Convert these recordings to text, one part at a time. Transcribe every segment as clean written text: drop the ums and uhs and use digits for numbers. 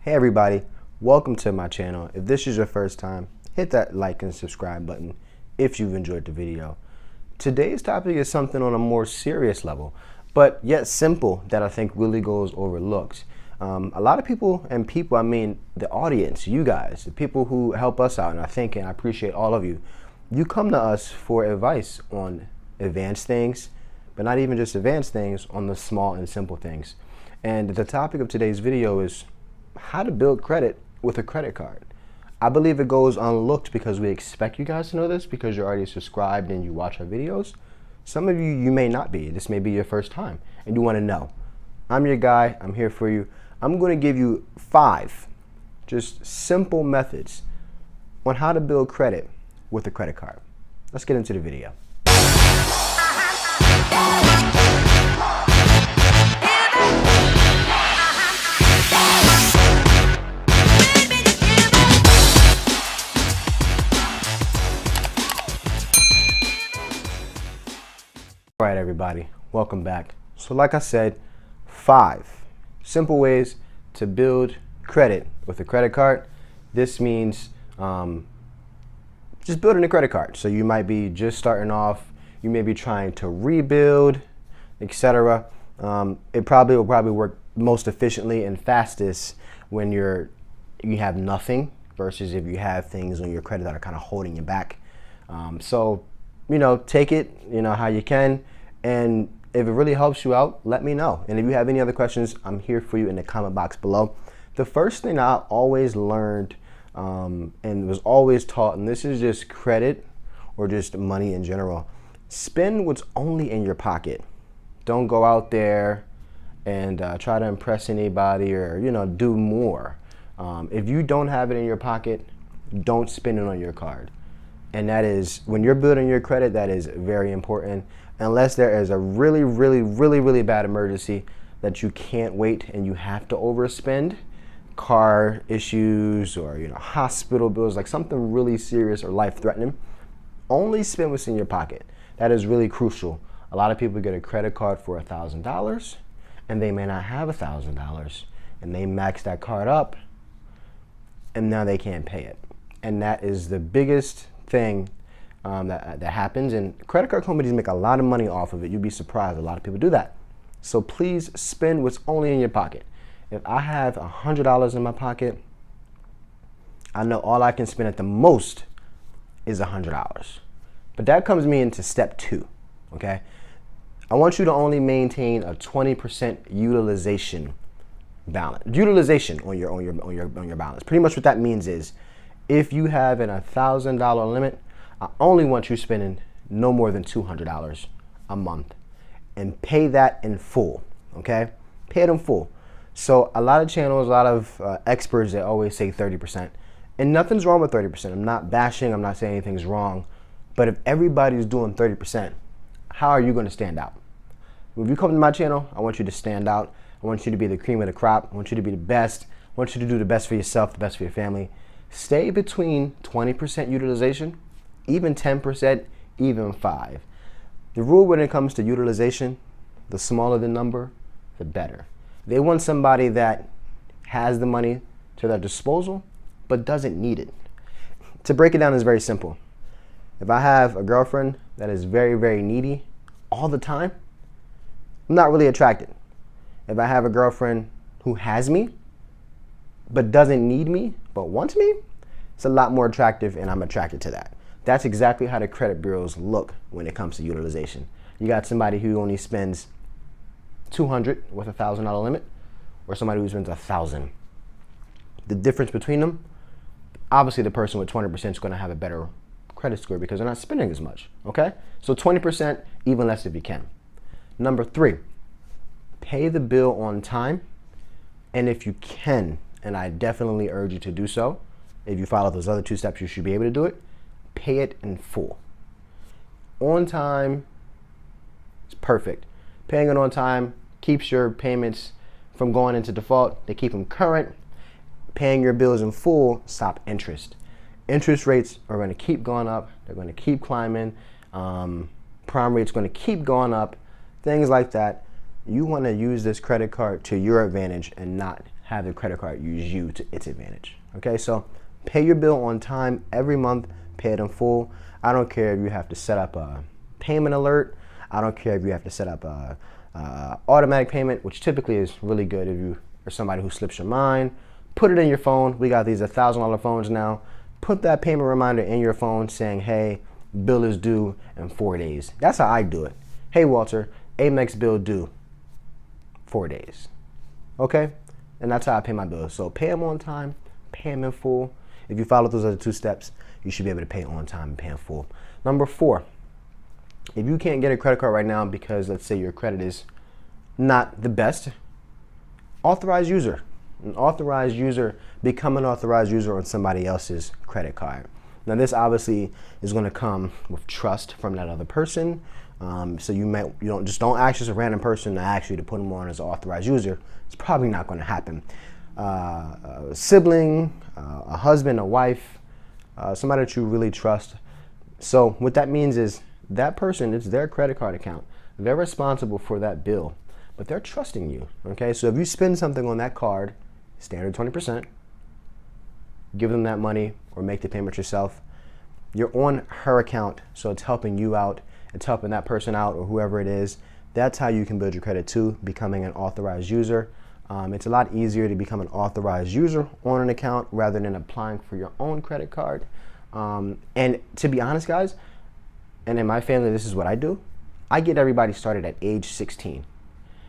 Hey everybody, welcome to my channel. If this is your first time, hit that like and subscribe button if you've enjoyed the video. Today's topic is something on a more serious level, but yet simple, that I think really goes overlooked. A lot of people, I mean the audience, you guys, the people who help us out, and I appreciate all of you. You come to us for advice on advanced things, but not even just advanced things, on the small and simple things. And the topic of today's video is how to build credit with a credit card. I believe it goes unlooked because we expect you guys to know this because you're already subscribed and you watch our videos. Some of you may not be. This may be your first time and you want to know. I'm your guy. I'm here for you. I'm going to give you 5 just simple methods on how to build credit with a credit card. Let's get into the video. All right, everybody, welcome back. So like I said, 5 simple ways to build credit with a credit card. This means just building a credit card. So you might be just starting off, you may be trying to rebuild, etc. It probably will work most efficiently and fastest when you have nothing versus if you have things on your credit that are kind of holding you back. So take it, how you can. And if it really helps you out, let me know. And if you have any other questions, I'm here for you in the comment box below. The first thing I always learned and was always taught, and this is just credit or just money in general, spend what's only in your pocket. Don't go out there and try to impress anybody or, do more. If you don't have it in your pocket, don't spend it on your card. And that is, when you're building your credit, that is very important. Unless there is a really bad emergency that you can't wait and you have to overspend, car issues or hospital bills, like something really serious or life-threatening, only spend what's in your pocket. That is really crucial. A lot of people get a credit card for $1,000 and they may not have $1,000 and they max that card up and now they can't pay it. And that is the biggest thing that happens, and credit card companies make a lot of money off of it. You'd be surprised, a lot of people do that. So please spend what's only in your pocket. If I have $100 in my pocket, I know all I can spend at the most is $100. But that comes me into step 2, okay? I want you to only maintain a 20% utilization balance. Utilization on your balance. Pretty much what that means is, if you have an $1,000 limit, I only want you spending no more than $200 a month, and pay that in full, okay? Pay it in full. So a lot of channels, a lot of experts, they always say 30%, and nothing's wrong with 30%. I'm not bashing, I'm not saying anything's wrong, but if everybody's doing 30%, how are you going to stand out? If you come to my channel, I want you to stand out. I want you to be the cream of the crop. I want you to be the best. I want you to do the best for yourself, the best for your family. Stay between 20% utilization, even 10%, even 5%. The rule when it comes to utilization, the smaller the number, the better. They want somebody that has the money to their disposal, but doesn't need it. To break it down is very simple. If I have a girlfriend that is very needy all the time, I'm not really attracted. If I have a girlfriend who has me, but doesn't need me, but wants me, it's a lot more attractive, and I'm attracted to that. That's exactly how the credit bureaus look when it comes to utilization. You got somebody who only spends $200 with a $1,000 limit, or somebody who spends $1,000. The difference between them, obviously the person with 20% is going to have a better credit score because they're not spending as much, okay? So 20%, even less if you can. Number 3, pay the bill on time, and if you can, and I definitely urge you to do so, if you follow those other 2 steps, you should be able to do it, pay it in full. On time is perfect. Paying it on time keeps your payments from going into default. They keep them current. Paying your bills in full stop interest. Interest rates are going to keep going up. They're going to keep climbing. Prime rate's going to keep going up. Things like that. You want to use this credit card to your advantage and not have the credit card use you to its advantage. Okay, so pay your bill on time every month, pay it in full. I don't care if you have to set up a payment alert. I don't care if you have to set up a automatic payment, which typically is really good if you are somebody who slips your mind. Put it in your phone. We got these $1,000 phones now. Put that payment reminder in your phone saying, hey, bill is due in 4 days. That's how I do it. Hey, Walter, Amex bill due 4 days. Okay? And that's how I pay my bills. So pay them on time, pay them in full. If you follow those other 2 steps, you should be able to pay on time and pay in full. Number 4, if you can't get a credit card right now because let's say your credit is not the best, authorized user. An authorized user, become an authorized user on somebody else's credit card. Now this obviously is going to come with trust from that other person. So you don't ask just a random person to ask you to put them on as an authorized user. It's probably not going to happen. A sibling, a husband, a wife, somebody that you really trust. So what that means is that person, it's their credit card account. They're responsible for that bill, but they're trusting you. Okay, so if you spend something on that card, standard 20%, give them that money or make the payment yourself. You're on her account, so it's helping you out. It's helping that person out or whoever it is. That's how you can build your credit too, becoming an authorized user. It's a lot easier to become an authorized user on an account rather than applying for your own credit card. And to be honest, guys, and in my family, this is what I do. I get everybody started at age 16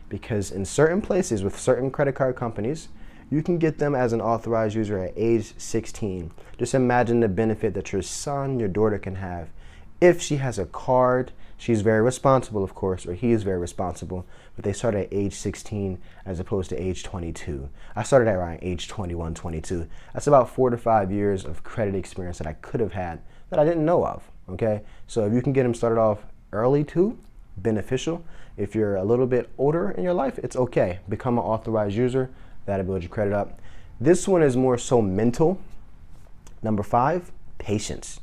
because in certain places with certain credit card companies, you can get them as an authorized user at age 16. Just imagine the benefit that your son, your daughter can have. If she has a card, she's very responsible, of course, or he is very responsible, but they start at age 16 as opposed to age 22. I started at around age 21, 22. That's about 4 to 5 years of credit experience that I could have had that I didn't know of, okay? So if you can get them started off early too, beneficial. If you're a little bit older in your life, it's okay. Become an authorized user. That'll build your credit up. This one is more so mental. Number 5, patience.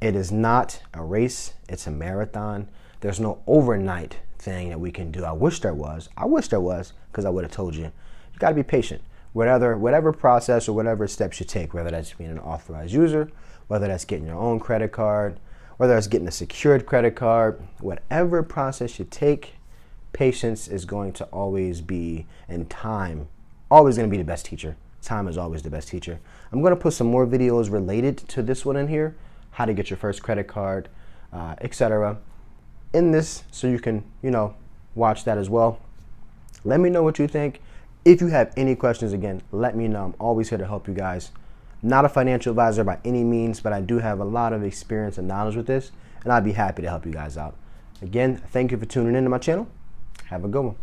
It is not a race, it's a marathon. There's no overnight thing that we can do. I wish there was. I wish there was, because I would have told you. You gotta be patient. Whatever process or whatever steps you take, whether that's being an authorized user, whether that's getting your own credit card, whether that's getting a secured credit card, whatever process you take, patience is going to always be, and time, always gonna be the best teacher. Time is always the best teacher. I'm gonna put some more videos related to this one in here, how to get your first credit card, etc. in this, so you can, watch that as well. Let me know what you think. If you have any questions, again, let me know. I'm always here to help you guys. Not a financial advisor by any means, but I do have a lot of experience and knowledge with this, and I'd be happy to help you guys out. Again, thank you for tuning into my channel. Have a good one.